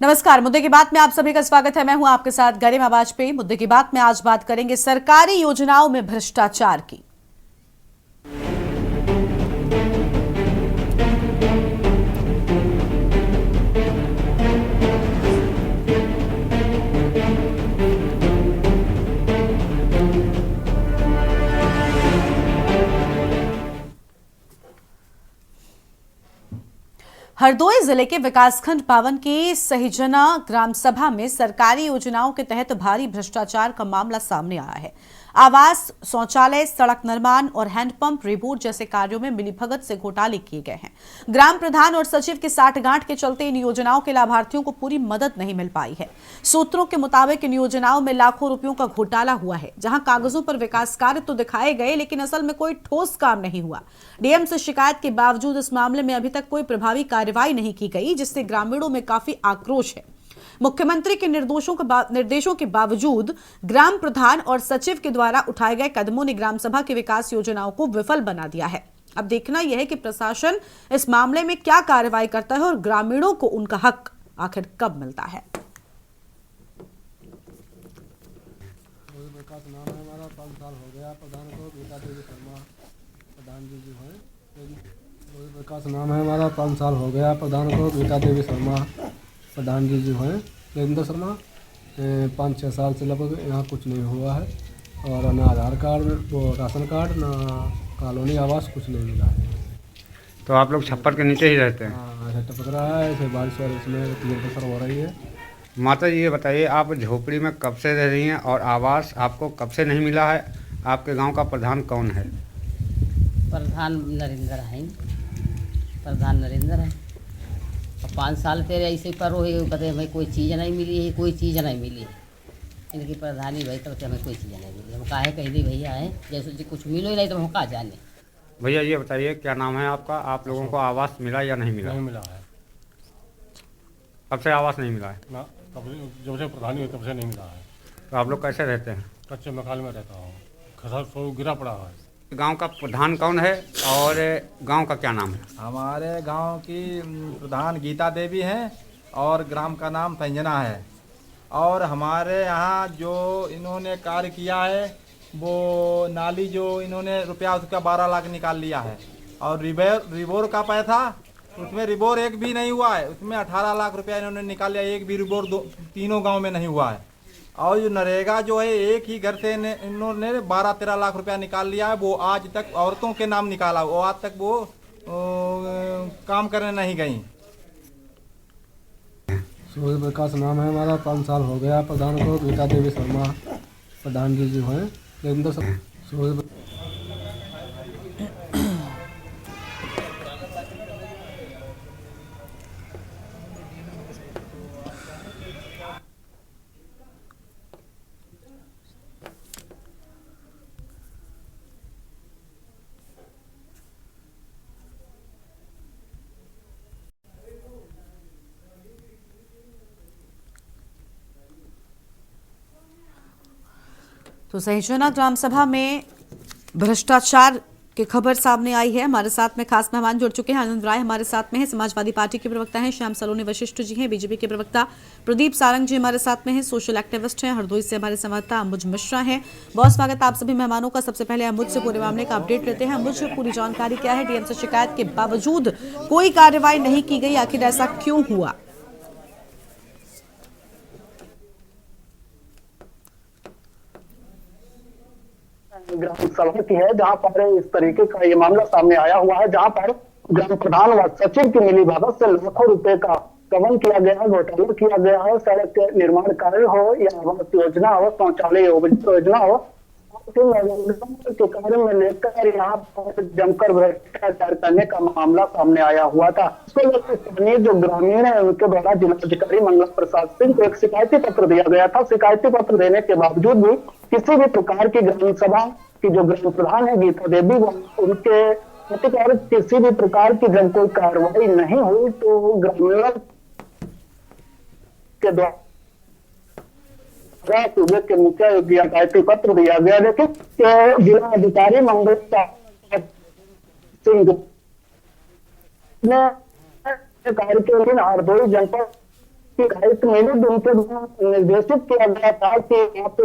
नमस्कार। मुद्दे की बात में आप सभी का स्वागत है। मैं हूं आपके साथ गरिमा वाजपेयी। मुद्दे की बात में आज बात करेंगे सरकारी योजनाओं में भ्रष्टाचार की। हरदोई जिले के विकासखंड पावन की सहिजना ग्राम सभा में सरकारी योजनाओं के तहत भारी भ्रष्टाचार का मामला सामने आया है। आवास, शौचालय, सड़क निर्माण और हैंडपंप रिबोर्ड जैसे कार्यों में मिलीभगत से घोटाले किए गए हैं। ग्राम प्रधान और सचिव की साठगांठ के चलते इन योजनाओं के लाभार्थियों को पूरी मदद नहीं मिल पाई है। सूत्रों के मुताबिक इन योजनाओं में लाखों रुपयों का घोटाला हुआ है, जहां कागजों पर विकास कार्य तो दिखाए गए लेकिन असल में कोई ठोस काम नहीं हुआ। डीएम से शिकायत के बावजूद इस मामले में अभी तक कोई प्रभावी कार्रवाई नहीं की गई, जिससे ग्रामीणों में काफी आक्रोश है। मुख्यमंत्री के निर्देशों के बावजूद ग्राम प्रधान और सचिव के द्वारा उठाए गए कदमों ने ग्राम सभा की विकास योजनाओं को विफल बना दिया है। अब देखना यह है कि प्रशासन इस मामले में क्या कार्रवाई करता है और ग्रामीणों को उनका हक आखिर कब मिलता है। नाम है हमारा 5 साल हो गया प्रधान को गीता देवी शर्मा प्रधान जी जो हैं। विकास नाम है हमारा 5 साल हो गया प्रधान को गीता देवी शर्मा प्रधान जी जो हैं रविंद्र शर्मा। 5-6 साल से लगभग यहाँ कुछ नहीं हुआ है और ना आधार कार्ड, वो राशन कार्ड, ना कॉलोनी आवास, कुछ नहीं मिला है। तो आप लोग छप्पर के नीचे ही रहते हैं? हाँ, ऐसे टपक रहा है, ऐसे बारिश वारिश में तीन बसर हो रही है। माता जी ये बताइए, आप झोपड़ी में कब से रह रही हैं और आवास आपको कब से नहीं मिला है? आपके गांव का प्रधान कौन है? प्रधान नरेंद्र है। प्रधान नरेंद्र है। 5 साल तेरे ऐसे पर हो कहते हमें कोई चीज़ नहीं मिली है, कोई चीज़ नहीं मिली है। इनकी प्रधानी भाई तब हमें कोई चीज़ नहीं मिली। हम काहे कहीं नहीं भैया है, जैसे जी कुछ मिलो ही नहीं तो हम कहाँ जाने। भैया ये बताइए, क्या नाम है आपका? आप लोगों को आवास मिला या नहीं मिला? नहीं मिला है। कब से आवास नहीं मिला है? ना, जब से प्रधानी हुई तब से नहीं मिला है। तो आप लोग कैसे रहते हैं? कच्चे मकान में रहता हूँ, खसर सो गिरा पड़ा है। गांव का प्रधान कौन है और गांव का क्या नाम है? हमारे गांव की प्रधान गीता देवी हैं और ग्राम का नाम संजना है। और हमारे यहाँ जो इन्होंने कार्य किया है, वो नाली जो इन्होंने रुपया उसका 12 लाख निकाल लिया है। और रिबोर का पैसा, उसमें रिबोर एक भी नहीं हुआ है। उसमें 18 लाख रुपया इन्होंने निकाल लिया, एक भी रिबोर तीनों गाँव में नहीं हुआ है। और जो नरेगा जो है, एक ही घर से इन्होंने 12-13 लाख रुपया निकाल लिया है। वो आज तक औरतों के नाम निकाला, वो आज तक वो काम करने नहीं गई। सूर्य प्रकाश नाम है हमारा 5 साल हो गया प्रधान को गीता देवी शर्मा प्रधान जी जो हैं रविंद्र शर्मा। तो सहिजना ग्राम सभा में भ्रष्टाचार की खबर सामने आई है। हमारे साथ में खास मेहमान जुड़ चुके हैं। आनंद राय हमारे साथ में है, समाजवादी पार्टी के प्रवक्ता हैं। श्याम सलोनी वशिष्ठ जी हैं, बीजेपी के प्रवक्ता। प्रदीप सारंग जी हमारे साथ में हैं, सोशल एक्टिविस्ट हैं। हरदोई से हमारे संवाददाता अम्बुज मिश्रा हैं। बहुत स्वागत आप सभी मेहमानों का। सबसे पहले अम्बुज से पूरे मामले का अपडेट लेते हैं। अम्बुज, पूरी जानकारी क्या है? डीएम से शिकायत के बावजूद कोई कार्रवाई नहीं की गई, आखिर ऐसा क्यों हुआ? ग्राम सभा की है, जहां पर इस तरीके का ये मामला सामने आया हुआ है, जहां पर ग्राम प्रधान व सचिव की मिलीभगत से लाखों रुपए का गबन किया गया है, घोटाला किया गया है। सड़क निर्माण कार्य हो या आवास योजना हो, शौचालय योजना हो, के कार्य में लेकर यहाँ पर जमकर भ्रष्टाचार करने का मामला सामने आया हुआ था। इसको लेकर स्थानीय जो ग्रामीण है, उनके द्वारा जिलाधिकारी मंगल प्रसाद सिंह को एक शिकायती पत्र दिया गया था। शिकायती पत्र देने के बावजूद भी किसी भी प्रकार की ग्राम सभा की जो ग्राम प्रधान है गीता देवी, उनके किसी भी प्रकार की जब कोई कार्रवाई नहीं हुई, तो ग्रामीणों के द्वारा सूबे के मुखिया शिकायती पत्र दिया गया, लेकिन जिला अधिकारी मंगल सिंह ने कार्य के दिन हरदोई जनपद कि 1 मिनट उनके द्वारा निर्देशित किया गया था कि आप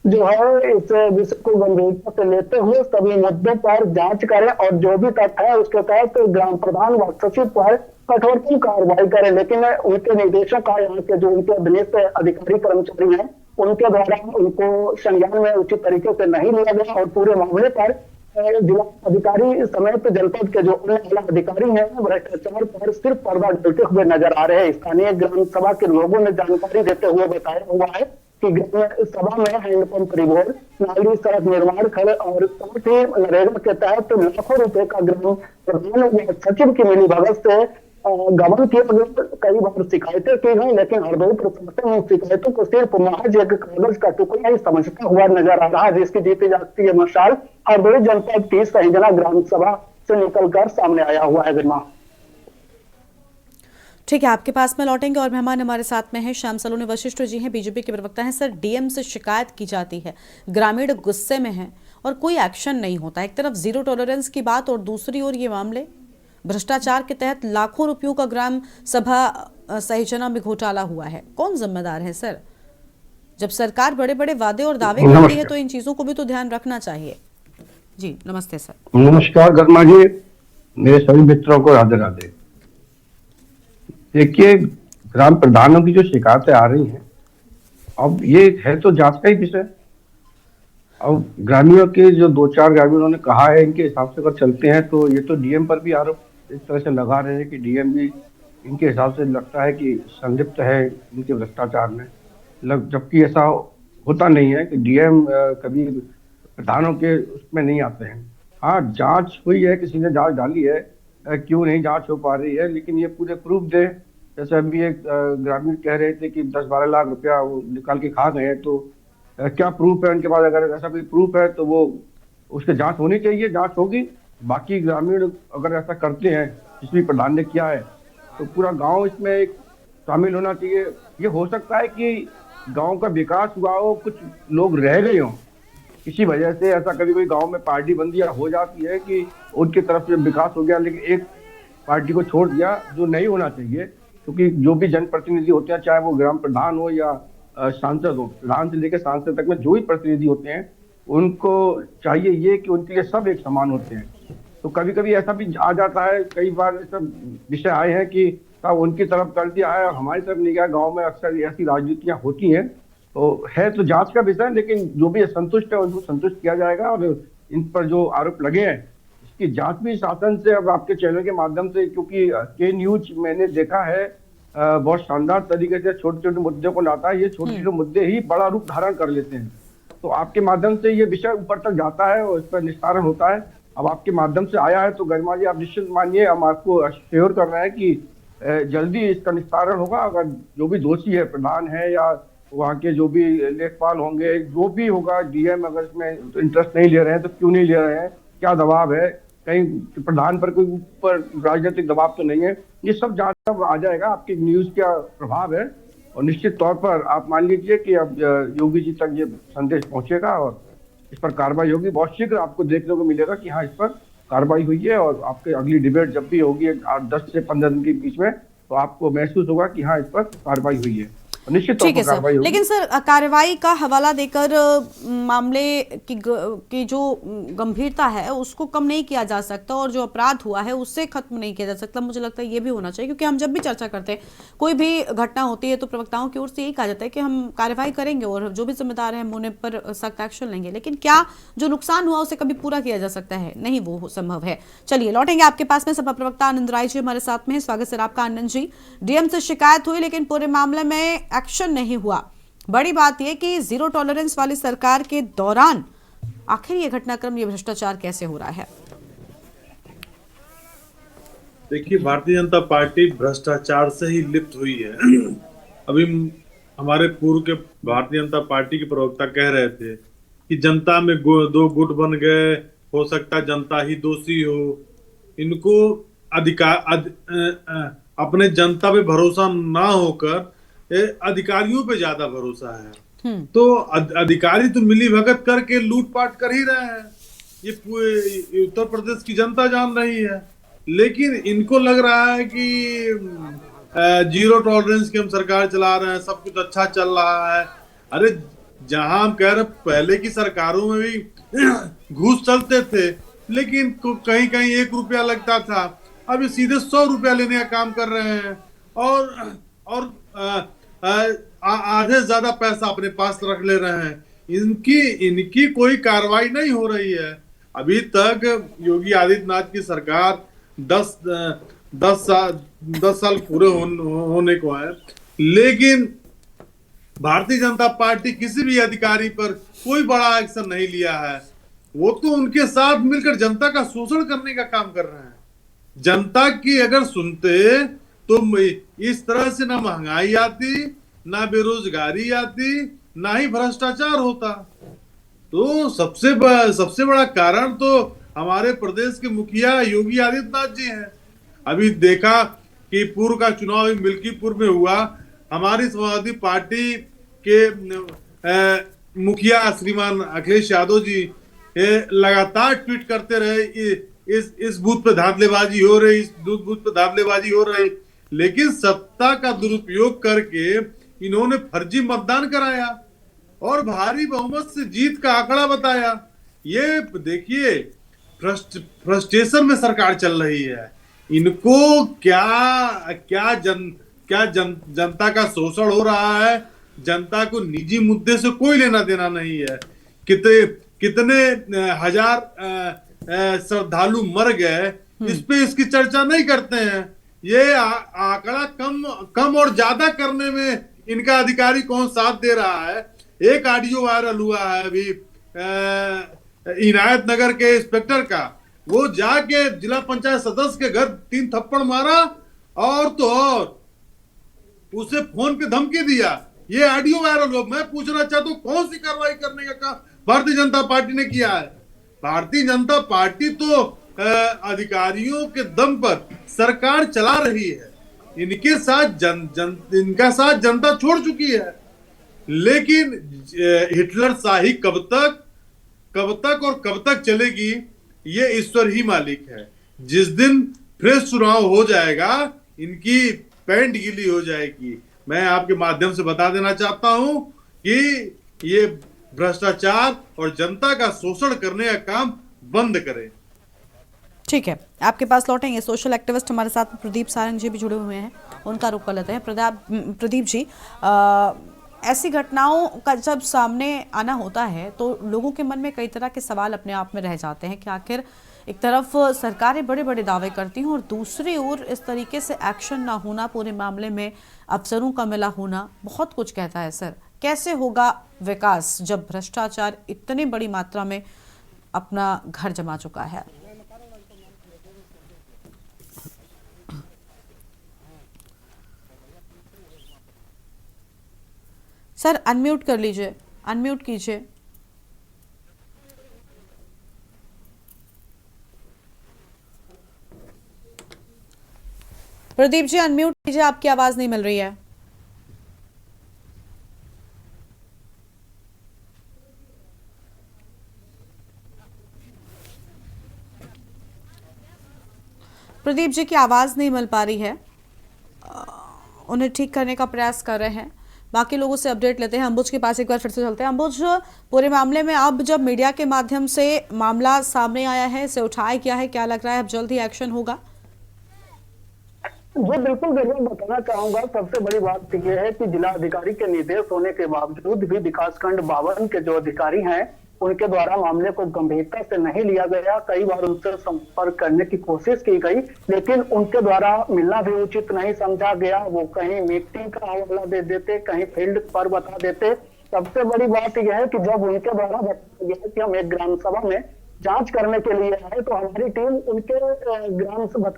जो है इस विषय को गंभीरता से लेते हुए सभी मुद्दों पर जांच करें और जो भी तथ्य है उसके तहत ग्राम प्रधान व सचिव पर कठोरतम कार्रवाई करें। लेकिन उनके निर्देशों का यहाँ के जो उनके अधीनस्थ अधिकारी कर्मचारी हैं उनके द्वारा उनको संज्ञान में उचित तरीके से नहीं लिया गया और पूरे मामले पर जिला अधिकारी समेत जनपद के जो अन्य अधिकारी हैं भ्रष्टाचार पर सिर्फ पर्दा डालते हुए नजर आ रहे हैं। स्थानीय ग्राम सभा के लोगों ने जानकारी देते हुए बताया हुआ है कि ग्राम सभा में हैंडपंप रिवोर, नाली, सड़क निर्माण खड़े और साथ ही नरेगा के तहत लाखों रुपए का ग्राम प्रधान व सचिव की मिलीभगत से गबन किया गया। कई बार शिकायतें की गई लेकिन हरदोई प्रशासन उन शिकायतों को सिर्फ महज एक कागज का टुकड़ा ही समझता हुआ नजर आ रहा है, जिसकी जीती जाती है मशाल हरदोई जनपद की सहिजना ग्राम सभा से निकलकर सामने आया हुआ है। गरिमा, ठीक है, आपके पास में लौटेंगे और मेहमान हमारे साथ में हैं श्याम सलोनी वशिष्ठ जी हैं, बीजेपी के प्रवक्ता हैं। सर, डीएम से शिकायत की जाती है, ग्रामीण गुस्से में हैं और कोई एक्शन नहीं होता। एक तरफ जीरो टॉलरेंस की बात और दूसरी ओर ये मामले भ्रष्टाचार के तहत लाखों रुपयों का ग्राम सभा सहिजना में घोटाला हुआ है। कौन जिम्मेदार है सर? जब सरकार बड़े बड़े वादे और दावे करती है तो इन चीजों को भी तो ध्यान रखना चाहिए। जी नमस्ते सर। नमस्कार गर्मा जी, मेरे सभी मित्रों को राधे राधे। देखिए, ग्राम प्रधानों की जो शिकायतें आ रही हैं, अब ये है तो जांच का ही विषय। अब ग्रामीणों के जो 2-4 ग्रामीणों ने कहा है, इनके हिसाब से अगर चलते हैं तो ये तो डीएम पर भी आरोप इस तरह से लगा रहे हैं कि डीएम भी इनके हिसाब से लगता है कि संलिप्त है इनके भ्रष्टाचार में, जबकि ऐसा होता नहीं है कि डीएम कभी प्रधानों के उसमें नहीं आते हैं। हाँ, जांच हुई है, किसी ने जांच डाली है, क्यों नहीं जांच हो पा रही है, लेकिन ये पूरे प्रूफ दे। जैसे अभी एक ग्रामीण कह रहे थे कि 10-12 लाख रुपया वो निकाल के खा गए हैं, तो क्या प्रूफ है उनके पास? अगर ऐसा कोई प्रूफ है तो वो उसकी जांच होनी चाहिए, जांच होगी। बाकी ग्रामीण अगर ऐसा करते हैं, जिस भी प्रधान ने किया है, तो पूरा गांव इसमें एक शामिल होना चाहिए। ये हो सकता है कि गांव का विकास हुआ हो, कुछ लोग रह गए हों, इसी वजह से ऐसा कभी कोई गांव में पार्टी बंदियां हो जाती है कि उनकी तरफ से विकास हो गया लेकिन एक पार्टी को छोड़ दिया, जो नहीं होना चाहिए। क्योंकि जो भी जनप्रतिनिधि होते हैं, चाहे वो ग्राम प्रधान हो या सांसद हो, प्रधान से लेकर सांसद तक में जो भी प्रतिनिधि होते हैं, उनको चाहिए ये कि उनके लिए सब एक समान होते हैं। तो कभी कभी ऐसा भी आ जाता है, कई बार ऐसा विषय आए हैं कि सब उनकी तरफ कर दिया है और हमारी तरफ नहीं गया। गाँव में अक्सर ऐसी राजनीतियाँ होती हैं, तो है तो जांच का विषय, लेकिन जो भी असंतुष्ट है उनको संतुष्ट किया जाएगा। और इन पर जो आरोप लगे हैं इसकी जांच भी शासन से, अब आपके चैनल के माध्यम से, क्योंकि के न्यूज मैंने देखा है बहुत शानदार तरीके से छोटे छोटे मुद्दों को लाता है। ये छोटे छोटे मुद्दे ही बड़ा रूप धारण कर लेते हैं। तो आपके माध्यम से ये विषय ऊपर तक जाता है और इस पर निस्तारण होता है। अब आपके माध्यम से आया है तो गरिमा जी आप निश्चित मानिए, हम आपको श्योर कर रहे हैं कि जल्दी इसका निस्तारण होगा। अगर जो भी दोषी है, प्रधान है या वहाँ के जो भी लेखपाल होंगे, जो भी होगा, डीएम अगर इसमें इंटरेस्ट नहीं ले रहे हैं तो क्यों नहीं ले रहे हैं, क्या दबाव है, कहीं प्रधान पर कोई ऊपर राजनीतिक दबाव तो नहीं है, ये सब जांच आ जाएगा। आपकी न्यूज क्या प्रभाव है और निश्चित तौर पर आप मान लीजिए कि अब योगी जी तक ये संदेश पहुंचेगा और इस पर कार्रवाई होगी। बहुत शीघ्र आपको देखने को मिलेगा कि हाँ, इस पर कार्रवाई हुई है। और आपके अगली डिबेट जब भी होगी 10 से 15 दिन के बीच में, तो आपको महसूस होगा कि हाँ, इस पर कार्रवाई हुई है। ठीक है सर, लेकिन सर कार्रवाई का हवाला देकर मामले की जो गंभीरता है उसको कम नहीं किया जा सकता और जो अपराध हुआ है उससे खत्म नहीं किया जा सकता। मुझे लगता है ये भी होना चाहिए, क्योंकि हम जब भी चर्चा करते हैं, कोई भी घटना होती है तो प्रवक्ताओं की ओर से यही कहा जाता है कि हम कार्रवाई करेंगे और जो भी जिम्मेदार है हम उन्हें पर सख्त एक्शन लेंगे। लेकिन क्या जो नुकसान हुआ उसे कभी पूरा किया जा सकता है? नहीं, वो संभव है। चलिए लौटेंगे आपके पास में। सपा प्रवक्ता आनंद राय जी हमारे साथ में है। स्वागत सर आपका आनंद जी। डीएम से शिकायत हुई लेकिन पूरे मामले में एक्शन नहीं हुआ। बड़ी बात यह कि जीरो टॉलरेंस वाली सरकार के दौरान आखिर ये घटनाक्रम, ये भ्रष्टाचार कैसे हो रहा है? देखिए, भारतीय जनता पार्टी भ्रष्टाचार से ही लिप्त हुई है। अभी हमारे पूर्व के भारतीय जनता पार्टी के प्रवक्ता कह रहे थे कि जनता में दो गुट बन गए, हो सकता है जनता ही दोषी हो। इनको अपने जनता पे भरोसा ना होकर अधिकारियों पे ज्यादा भरोसा है। तो अधिकारी तो मिली भगत करके लूटपाट कर ही रहे हैं, ये पूरे उत्तर प्रदेश की जनता जान रही है। लेकिन इनको लग रहा है कि जीरो टॉलरेंस की हम सरकार चला रहे हैं, सब कुछ अच्छा चल रहा है। अरे जहां हम कह रहे पहले की सरकारों में भी घूस चलते थे, लेकिन कहीं कहीं 1 रुपया लगता था, अभी सीधे 100 रुपया लेने का काम कर रहे हैं और आधे ज्यादा पैसा अपने पास रख ले रहे हैं। इनकी कोई कार्रवाई नहीं हो रही है। अभी तक योगी आदित्यनाथ की सरकार 10 साल पूरे होने को है, लेकिन भारतीय जनता पार्टी किसी भी अधिकारी पर कोई बड़ा एक्शन नहीं लिया है। वो तो उनके साथ मिलकर जनता का शोषण करने का काम कर रहे हैं। जनता की अगर सुनते तो इस तरह से ना महंगाई आती, ना बेरोजगारी आती, ना ही भ्रष्टाचार होता। तो सबसे बड़ा कारण तो हमारे प्रदेश के मुखिया योगी आदित्यनाथ जी हैं। अभी देखा कि पूर्व का चुनाव मिल्कीपुर में हुआ, हमारी समाजवादी पार्टी के मुखिया श्रीमान अखिलेश यादव जी लगातार ट्वीट करते रहे, इस बूथ पे धांधलेबाजी हो रही, इस बूथ पे धांधलेबाजी हो रही, लेकिन सत्ता का दुरुपयोग करके इन्होंने फर्जी मतदान कराया और भारी बहुमत से जीत का आंकड़ा बताया। ये देखिए फ्रस्ट्रेशन में सरकार चल रही है। इनको जनता का शोषण हो रहा है, जनता को निजी मुद्दे से कोई लेना देना नहीं है। कितने हजार श्रद्धालु मर गए, इस पे इसकी चर्चा नहीं करते हैं। ये आंकड़ा कम और ज्यादा करने में इनका अधिकारी कौन साथ दे रहा है। एक ऑडियो वायरल हुआ है अभी इनायत नगर के इंस्पेक्टर का, वो जाके जिला पंचायत सदस्य के घर 3 थप्पड़ मारा और तो और उसे फोन पे धमकी दिया। ये ऑडियो वायरल हुआ। मैं पूछना चाहता हूँ कौन सी कार्रवाई करने का काम भारतीय जनता पार्टी ने किया है। भारतीय जनता पार्टी तो अधिकारियों के दम पर सरकार चला रही है। इनके साथ इनका साथ जनता छोड़ चुकी है, लेकिन हिटलर शाही कब तक चलेगी, ये ईश्वर ही मालिक है। जिस दिन फ्रेश चुनाव हो जाएगा, इनकी पैंट गीली हो जाएगी। मैं आपके माध्यम से बता देना चाहता हूं कि ये भ्रष्टाचार और जनता का शोषण करने का काम बंद करें। ठीक है, आपके पास लौटेंगे। सोशल एक्टिविस्ट हमारे साथ प्रदीप सारंग जी भी जुड़े हुए हैं, उनका रुख कर लेते हैं। प्रदीप जी, ऐसी घटनाओं का जब सामने आना होता है तो लोगों के मन में कई तरह के सवाल अपने आप में रह जाते हैं कि आखिर एक तरफ सरकारें बड़े बड़े दावे करती हैं और दूसरी ओर इस तरीके से एक्शन ना होना, पूरे मामले में अफसरों का मिला होना बहुत कुछ कहता है। सर, कैसे होगा विकास जब भ्रष्टाचार इतनी बड़ी मात्रा में अपना घर जमा चुका है? सर, अनम्यूट कर लीजिए, अनम्यूट कीजिए। प्रदीप जी, अनम्यूट कीजिए, आपकी आवाज नहीं मिल रही है। प्रदीप जी की आवाज नहीं मिल पा रही है, उन्हें ठीक करने का प्रयास कर रहे हैं। बाकी लोगों से अपडेट लेते हैं। अंबुज के पास एक बार फिर से चलते हैं। अंबुज, पूरे मामले में अब जब मीडिया के माध्यम से मामला सामने आया है, इसे उठाया गया है, क्या लग रहा है अब जल्द ही एक्शन होगा? जी बिल्कुल, मैं बताना चाहूंगा, सबसे बड़ी बात यह है कि जिला अधिकारी के निर्देश होने के बावजूद भी विकासखंड 52 के जो अधिकारी हैं उनके द्वारा मामले को गंभीरता से नहीं लिया गया। कई बार उनसे संपर्क करने की कोशिश की गई, लेकिन उनके द्वारा मिलना भी उचित नहीं समझा गया। वो कहीं मीटिंग का हवाला दे देते, कहीं फील्ड पर बता देते। सबसे बड़ी बात यह है कि जब उनके द्वारा बताया गया कि हम एक ग्राम सभा में जांच करने के लिए आए, तो हमारी टीम उनके ग्राम सभा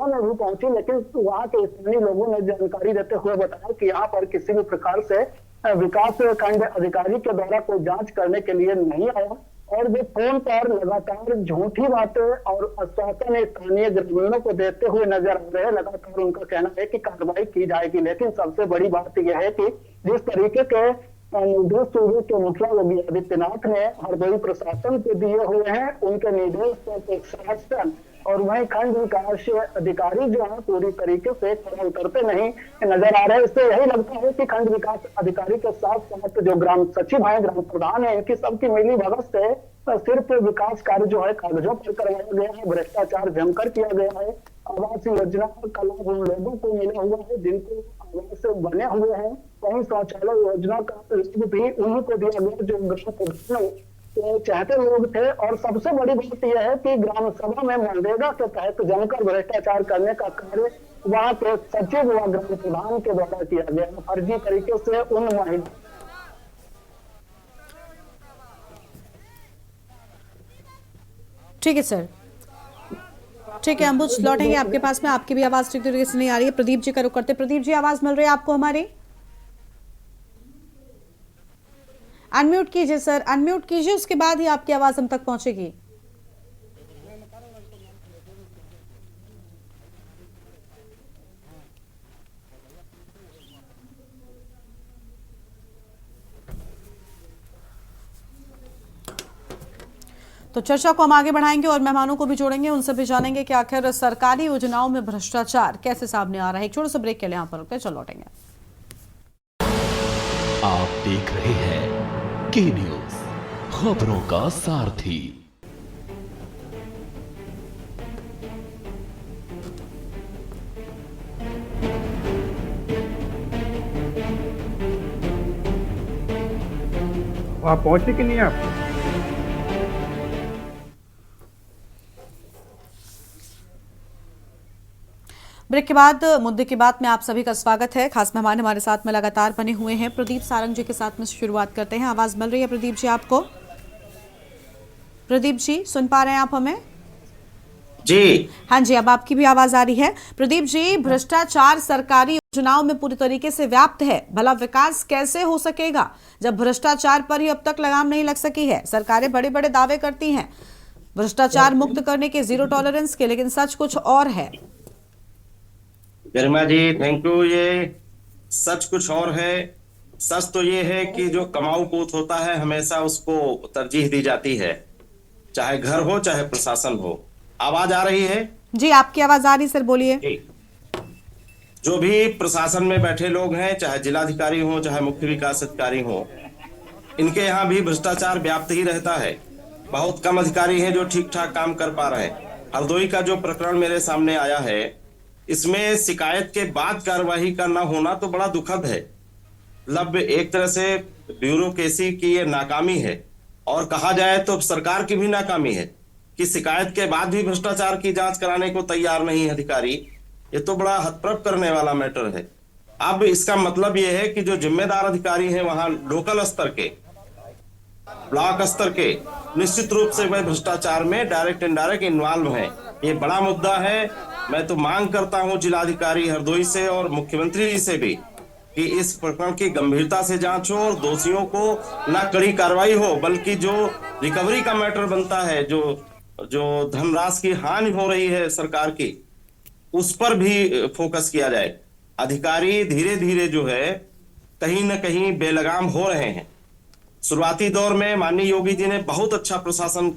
में भी पहुंची, लेकिन वहां के स्थानीय लोगों ने जानकारी देते हुए बताया कि यहाँ पर किसी भी प्रकार से विकास खंड अधिकारी के द्वारा कोई जांच करने के लिए नहीं आया और वे फोन पर लगातार झूठी बातें और आश्वासन स्थानीय ग्रामीणों को देते हुए नजर आ रहे हैं। लगातार उनका कहना है कि कार्रवाई की जाएगी, लेकिन सबसे बड़ी बात यह है कि जिस तरीके के निर्देश सूबे के मुखिया योगी आदित्यनाथ ने हरदोई प्रशासन को दिए हुए हैं, उनके निर्देश पर प्रशासन और वहीं खंड विकास अधिकारी जो है पूरी तरीके से खड़े उतरते नहीं नजर आ रहे हैं। इससे यही लगता है कि खंड विकास अधिकारी के साथ साथ जो ग्राम सचिव है, ग्राम प्रधान है, इनकी सबकी मिली भगत से सिर्फ विकास कार्य जो है कागजों पर करवाया गया है, भ्रष्टाचार जमकर किया गया है। आवास योजना का लाभ उन लोगों को मिला हुआ है जिनको आवास बने हुए हैं। वहीं शौचालय योजना का लाभ भी उन्हीं को दिया गया जो ग्राम प्रधान तो चाहते लोग थे। और सबसे बड़ी बात यह है कि ग्राम सभा में मनरेगा के तहत जमकर भ्रष्टाचार करने का कार्य वहां के सचिव व ग्राम प्रधान के द्वारा किया गया। फर्जी तरीके से उन महिला ठीक है सर, ठीक है, अंबुज लौटेंगे आपके पास में। आपकी भी आवाज ठीक तरीके से नहीं आ रही है। प्रदीप जी का रुख करते। प्रदीप जी, आवाज मिल रही है आपको हमारी? अनम्यूट कीजिए सर, अनम्यूट कीजिए, उसके बाद ही आपकी आवाज हम तक पहुंचेगी। तो चर्चा को हम आगे बढ़ाएंगे और मेहमानों को भी जोड़ेंगे, उनसे भी जानेंगे कि आखिर सरकारी योजनाओं में भ्रष्टाचार कैसे सामने आ रहा है। एक छोटे से ब्रेक के लिए यहाँ पर रुकते, चल लौटेंगे। आप देख रहे हैं के न्यूज, खबरों का सारथी। आप पहुंचे कि नहीं आप? ब्रेक के बाद मुद्दे की बात में आप सभी का स्वागत है। खास मेहमान हमारे साथ में लगातार बने हुए हैं। प्रदीप सारंग जी के साथ में शुरुआत करते हैं। आवाज मिल रही है प्रदीप जी आपको? प्रदीप जी सुन पा रहे हैं आप हमें? जी हाँ जी, अब आपकी भी आवाज आ रही है। प्रदीप जी, भ्रष्टाचार सरकारी योजनाओं में पूरी तरीके से व्याप्त है। भला विकास कैसे हो सकेगा जब भ्रष्टाचार पर ही अब तक लगाम नहीं लग सकी है? सरकारें बड़े बड़े दावे करती हैं भ्रष्टाचार मुक्त करने के, जीरो टॉलरेंस के, लेकिन सच कुछ और है। गरिमा जी थैंक यू। ये सच कुछ और है। सच तो ये है कि जो कमाऊ पूत होता है हमेशा उसको तरजीह दी जाती है, चाहे घर हो चाहे प्रशासन हो। आवाज आ रही है? जी आपकी आवाज आ रही सर, बोलिए। जो भी प्रशासन में बैठे लोग हैं, चाहे जिलाधिकारी हो चाहे मुख्य विकास अधिकारी हो, इनके यहाँ भी भ्रष्टाचार व्याप्त ही रहता है। बहुत कम अधिकारी हैं जो ठीक ठाक काम कर पा रहे हैं। हरदोई का जो प्रकरण मेरे सामने आया है, इसमें शिकायत के बाद कार्रवाई का न होना तो बड़ा दुखद है। मतलब एक तरह से ब्यूरोक्रेसी की ये नाकामी है, और कहा जाए तो सरकार की भी नाकामी है कि शिकायत के बाद भी भ्रष्टाचार की जांच कराने को तैयार नहीं है अधिकारी। ये तो बड़ा हतप्रभ करने वाला मैटर है। अब इसका मतलब ये है कि जो जिम्मेदार अधिकारी हैं वहां लोकल स्तर के, ब्लॉक स्तर के, निश्चित रूप से वह भ्रष्टाचार में डायरेक्ट इनडायरेक्ट इन्वॉल्व हैं। ये बड़ा मुद्दा है। मैं तो मांग करता हूं जिलाधिकारी हरदोई से और मुख्यमंत्री जी से भी कि इस प्रकरण की गंभीरता से जांच हो और दोषियों को न कड़ी कार्रवाई हो, बल्कि जो रिकवरी का मैटर बनता है, जो धनराशि की हानि हो रही है सरकार की, उस पर भी फोकस किया जाए। अधिकारी धीरे धीरे जो है कहीं न कहीं बेलगाम हो रहे हैं। शुरुआती दौर में माननीय योगी जी ने बहुत अच्छा प्रशासन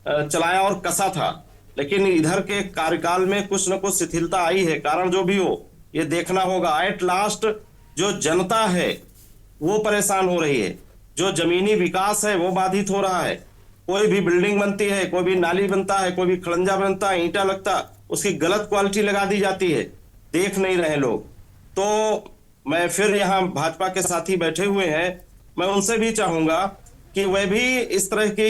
चलाया और कसा था, लेकिन इधर के कार्यकाल में कुछ न कुछ शिथिलता आई है। कारण जो भी हो ये देखना होगा। एट लास्ट जो जनता है वो परेशान हो रही है, जो जमीनी विकास है वो बाधित हो रहा है। कोई भी बिल्डिंग बनती है, कोई भी नाली बनता है, कोई भी खड़ंजा बनता है, ईंटा लगता, उसकी गलत क्वालिटी लगा दी जाती है, देख नहीं रहे लोग। तो मैं फिर यहाँ भाजपा के साथी बैठे हुए हैं, मैं उनसे भी चाहूंगा कि वह भी इस तरह के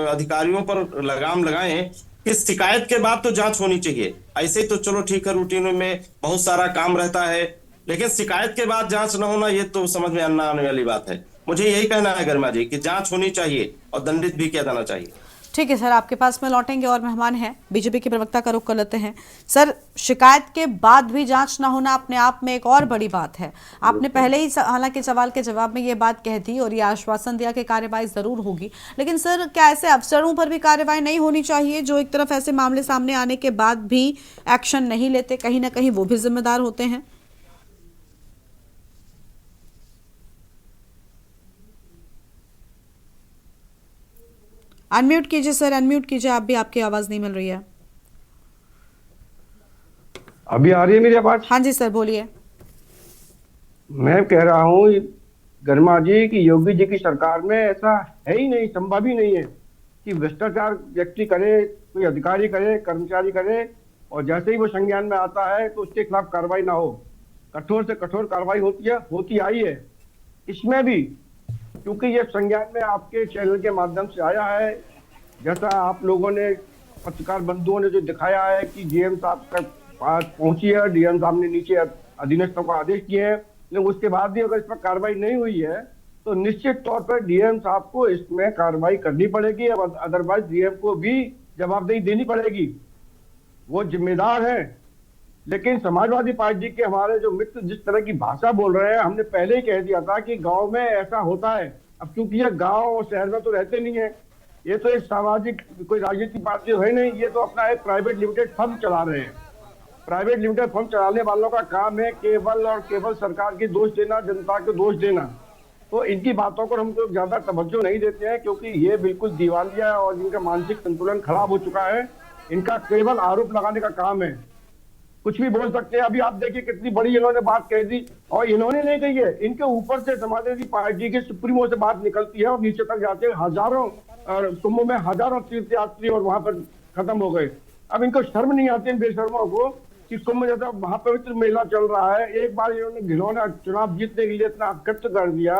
अधिकारियों पर लगाम लगाएं कि शिकायत के बाद तो जांच होनी चाहिए। ऐसे तो चलो ठीक है, रूटीन में बहुत सारा काम रहता है, लेकिन शिकायत के बाद जांच न होना ये तो समझ में आने वाली बात है। मुझे यही कहना है गरिमा जी कि जांच होनी चाहिए और दंडित भी किया जाना चाहिए। ठीक है सर, आपके पास में लौटेंगे और मेहमान हैं बीजेपी के प्रवक्ता का रुख कर लेते हैं। सर, शिकायत के बाद भी जांच ना होना अपने आप में एक और बड़ी बात है। आपने पहले ही हालांकि सवाल के जवाब में ये बात कह दी और ये आश्वासन दिया कि कार्रवाई जरूर होगी, लेकिन सर क्या ऐसे अफसरों पर भी कार्रवाई नहीं होनी चाहिए जो एक तरफ ऐसे मामले सामने आने के बाद भी एक्शन नहीं लेते? कहीं ना कहीं वो भी जिम्मेदार होते हैं। अनम्यूट कीजिए सर, अनम्यूट कीजिए आप भी, आपकी आवाज नहीं मिल रही है। अभी आ रही है मेरी आवाज? हाँ जी सर, बोलिए। मैं कह रहा हूँ गर्मा जी कि योगी जी की सरकार में ऐसा है ही नहीं, संभव ही नहीं है कि भ्रष्टाचार व्यक्ति करे, कोई अधिकारी करे, कर्मचारी करे और जैसे ही वो संज्ञान में आता है तो उसके खिलाफ कार्रवाई ना हो। कठोर से कठोर कार्रवाई होती आई है। इसमें भी क्योंकि ये संज्ञान में आपके चैनल के माध्यम से आया है, जैसा आप लोगों ने पत्रकार बंधुओं ने जो दिखाया है कि डीएम साहब तक पहुंची है, डीएम साहब ने नीचे अधीनस्थों को आदेश किए हैं, लेकिन उसके बाद भी अगर इस पर कार्रवाई नहीं हुई है तो निश्चित तौर पर डीएम साहब को इसमें कार्रवाई करनी पड़ेगी, अदरवाइज डीएम को भी जवाबदेही देनी पड़ेगी। वो जिम्मेदार है। लेकिन समाजवादी पार्टी के हमारे जो मित्र जिस तरह की भाषा बोल रहे हैं, हमने पहले ही कह दिया था कि गांव में ऐसा होता है। अब क्योंकि ये गांव और शहर में तो रहते नहीं है, ये तो एक सामाजिक कोई राजनीतिक पार्टी है नहीं, ये तो अपना एक प्राइवेट लिमिटेड फर्म चला रहे हैं। प्राइवेट लिमिटेड फर्म चलाने वालों का काम है केवल और केवल सरकार की दोष देना, जनता को दोष देना। तो इनकी बातों पर हम लोग ज्यादा तवज्जो नहीं देते हैं क्योंकि ये बिल्कुल दिवालिया और इनका मानसिक संतुलन खराब हो चुका है। इनका केवल आरोप लगाने का काम है, कुछ भी बोल सकते हैं। अभी आप देखिए कितनी बड़ी इन्होंने बात कह दी, और इन्होंने नहीं कही है, इनके ऊपर से समाजवादी पार्टी के सुप्रीमो से बात निकलती है और नीचे तक जाते हैं। हजारों कुंभों में हजारों तीर्थयात्री और वहां पर खत्म हो गए। अब इनको शर्म नहीं आती इन बेशर्मों को कि कुंभ जैसा महापवित्र मेला चल रहा है, एक बार इन्होंने घिनौना चुनाव जीतने के लिए इतना कृत्य कर दिया।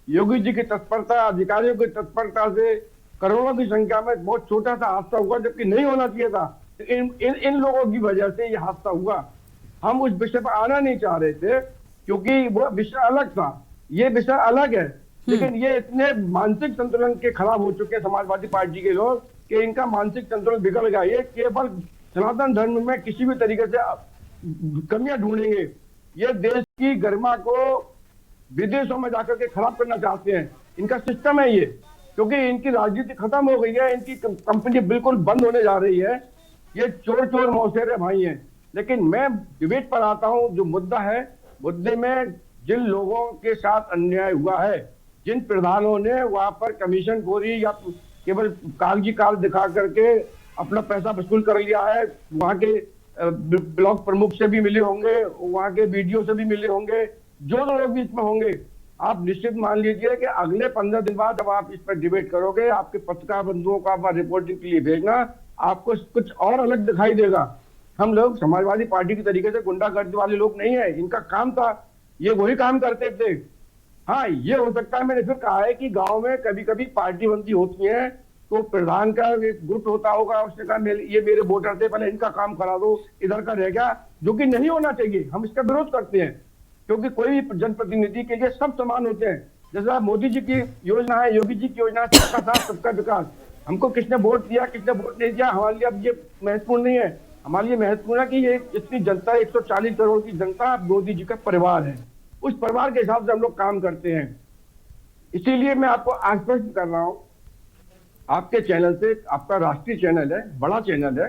योगी जी की तत्परता, अधिकारियों की तत्परता से करोड़ों की संख्या में बहुत छोटा सा हादसा हुआ, जबकि नहीं होना चाहिए था। इन लोगों की वजह से ये हादसा हुआ। हम उस विषय पर आना नहीं चाह रहे थे क्योंकि वो विषय अलग था, ये विषय अलग है। लेकिन ये इतने मानसिक संतुलन के खिलाफ हो चुके हैं समाजवादी पार्टी के लोग कि इनका मानसिक संतुलन बिगड़ गया। ये केवल सनातन धर्म में किसी भी तरीके से कमियां ढूंढेंगे। ये देश की गरिमा को विदेशों में जाकर के खराब करना चाहते हैं। इनका सिस्टम है ये, क्योंकि इनकी राजनीति खत्म हो गई है, इनकी कंपनी बिल्कुल बंद होने जा रही है। ये चोर चोर मौसेरे भाई हैं। लेकिन मैं डिबेट पर आता हूं, जो मुद्दा है, मुद्दे में जिन लोगों के साथ अन्याय हुआ है, जिन प्रधानों ने वहां पर कमीशन खोरी या केवल कागजी कार्ड दिखा करके अपना पैसा वसूल कर लिया है, वहां के ब्लॉक प्रमुख से भी मिले होंगे, वहां के बीडीओ से भी मिले होंगे, जो लोग भी इसमें होंगे, आप निश्चित मान लीजिए कि अगले 15 दिन बाद जब आप इस पर डिबेट करोगे, आपके पत्रकार बंधुओं को आप रिपोर्टिंग के लिए भेजना, आपको कुछ और अलग दिखाई देगा। हम लोग समाजवादी पार्टी की तरीके से गुंडागर्दी वाले लोग नहीं है। इनका काम था, ये वही काम करते थे। हाँ, ये हो सकता है, मैंने फिर कहा है कि गांव में कभी कभी पार्टी बंदी होती है तो प्रधान का एक गुट होता होगा, उसने कहा ये मेरे वोटर थे, पहले इनका काम करा दो, इधर का रह गया, जो कि नहीं होना चाहिए। हम इसका विरोध करते हैं क्योंकि कोई भी जनप्रतिनिधि के लिए सब समान होते हैं। जैसा मोदी जी की योजना है, योगी जी की योजना है, सबका साथ सबका विकास। हमको किसने वोट दिया, किसने वोट नहीं दिया, हमारे लिए अब ये महत्वपूर्ण नहीं है। हमारे लिए महत्वपूर्ण है कि ये इतनी जनता, 140 करोड़ की जनता मोदी जी का परिवार है, उस परिवार के हिसाब से हम लोग काम करते हैं। इसीलिए मैं आपको आश्वस्त कर रहा हूं, आपके चैनल से, आपका राष्ट्रीय चैनल है, बड़ा चैनल है,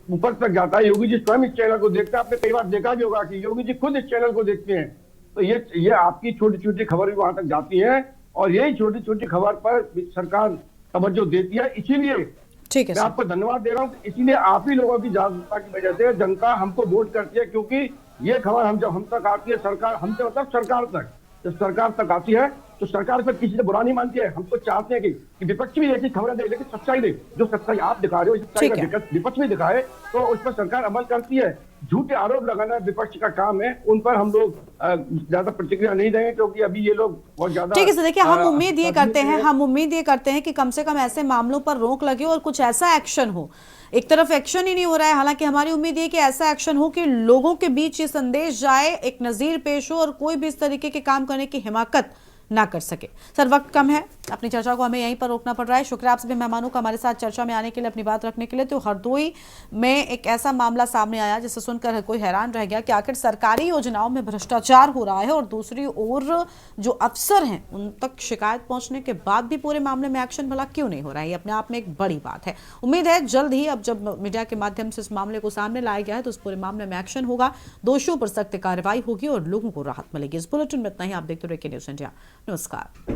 ऊपर तक जाता है। योगी जी स्वयं इस चैनल को देखते हैं। आपने कई बार देखा भी होगा कि योगी जी खुद इस चैनल को देखते हैं। तो ये आपकी छोटी छोटी खबर भी वहां तक जाती है और यही छोटी छोटी खबर पर सरकार तवज्जो देती है। इसीलिए मैं आपको धन्यवाद दे रहा हूँ। इसीलिए आप ही लोगों की जागरूकता की वजह से जनता हमको वोट करती है, क्योंकि ये खबर जब हम तक आती है, सरकार हमसे मतलब सरकार तक, जब सरकार तक आती है तो सरकार पर किसी से बुरा नहीं मानती है। हमको चाहते हैं कि विपक्ष भी ऐसी खबरें दे, लेकिन सच्चाई दे। जो सच्चाई आप दिखा रहे हो, सच्चाई का विपक्ष भी दिखाए तो उस पर सरकार अमल करती है। झूठे आरोप लगाना विपक्ष का काम है, उन पर हम लोग ज्यादा प्रतिक्रिया नहीं देंगे क्योंकि अभी ये लोग बहुत ज्यादा। ठीक है, देखिए हम उम्मीद ये करते हैं कि कम से कम ऐसे मामलों पर रोक लगे और कुछ ऐसा एक्शन हो। एक तरफ एक्शन ही नहीं हो रहा है, हालांकि हमारी उम्मीद है कि ऐसा एक्शन हो कि लोगों के बीच ये संदेश जाए, एक नजीर पेश हो और कोई भी इस तरीके के काम करने की हिमाकत ना कर सके। सर, वक्त कम है, अपनी चर्चा को हमें यहीं पर रोकना पड़ रहा है। शुक्रिया आप सभी मेहमानों का हमारे साथ चर्चा में आने के लिए, अपनी बात रखने के लिए। तो हरदोई में एक ऐसा मामला सामने आया जिसे सुनकर कोई हैरान रह गया कि आखिर सरकारी योजनाओं में भ्रष्टाचार हो रहा है और दूसरी ओर जो अफसर हैं उन तक शिकायत पहुंचने के बाद भी पूरे मामले में एक्शन भला क्यों नहीं हो रहा है। ये अपने आप में एक बड़ी बात है। उम्मीद है जल्द ही, अब जब मीडिया के माध्यम से इस मामले को सामने लाया गया है तो उस पूरे मामले में एक्शन होगा, दोषियों पर सख्त कार्रवाई होगी और लोगों को राहत मिलेगी। इस बुलेटिन में इतना ही। आप देखते रहिए के न्यूज़ इंडिया। नमस्कार।